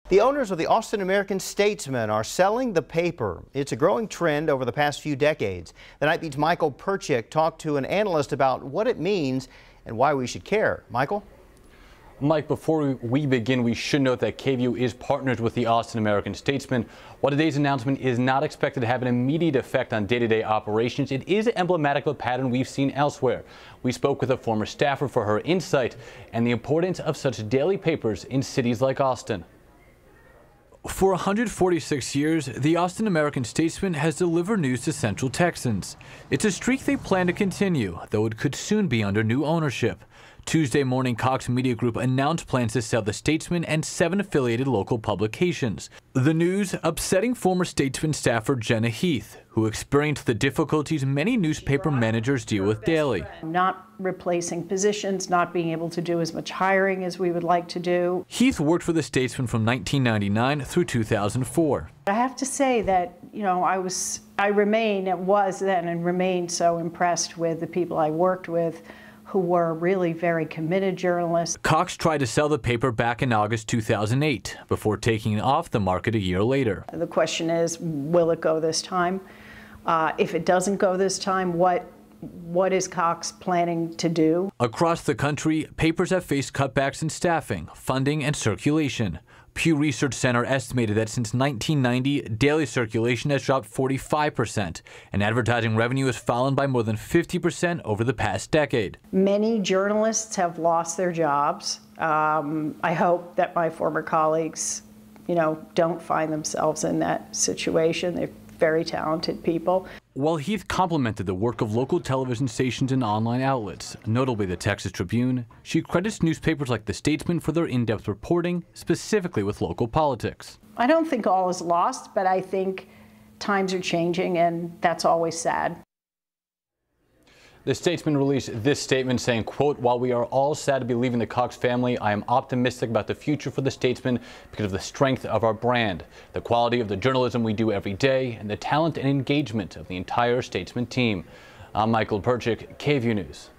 The owners of the Austin American-Statesman are selling the paper. It's a growing trend over the past few decades. The Night Beat's Michael Perchik talked to an analyst about what it means and why we should care. Michael? Mike, before we begin, we should note that KVUE is partners with the Austin American-Statesman. While today's announcement is not expected to have an immediate effect on day-to-day operations, it is emblematic of a pattern we've seen elsewhere. We spoke with a former staffer for her insight and the importance of such daily papers in cities like Austin. For 146 years, the Austin American-Statesman has delivered news to Central Texans. It's a streak they plan to continue, though it could soon be under new ownership. Tuesday morning, Cox Media Group announced plans to sell the Statesman and 7 affiliated local publications. The news upsetting former Statesman staffer Jenna Heath, who experienced the difficulties many newspaper managers deal with daily. Not replacing positions, not being able to do as much hiring as we would like to do. Heath worked for the Statesman from 1999 through 2004. I have to say that, I was then and remain so impressed with the people I worked with, who were really very committed journalists. Cox tried to sell the paper back in August 2008 before taking it off the market a year later. The question is, will it go this time? If it doesn't go this time, what is Cox planning to do? Across the country, papers have faced cutbacks in staffing, funding, and circulation. Pew Research Center estimated that since 1990, daily circulation has dropped 45%, and advertising revenue has fallen by more than 50% over the past decade. Many journalists have lost their jobs. I hope that my former colleagues, don't find themselves in that situation. They're very talented people. While Heath complimented the work of local television stations and online outlets, notably the Texas Tribune, she credits newspapers like the Statesman for their in-depth reporting, specifically with local politics. I don't think all is lost, but I think times are changing, and that's always sad. The Statesman released this statement saying, quote, "While we are all sad to be leaving the Cox family, I am optimistic about the future for the Statesman because of the strength of our brand, the quality of the journalism we do every day, and the talent and engagement of the entire Statesman team." I'm Michael Perchik, KVUE News.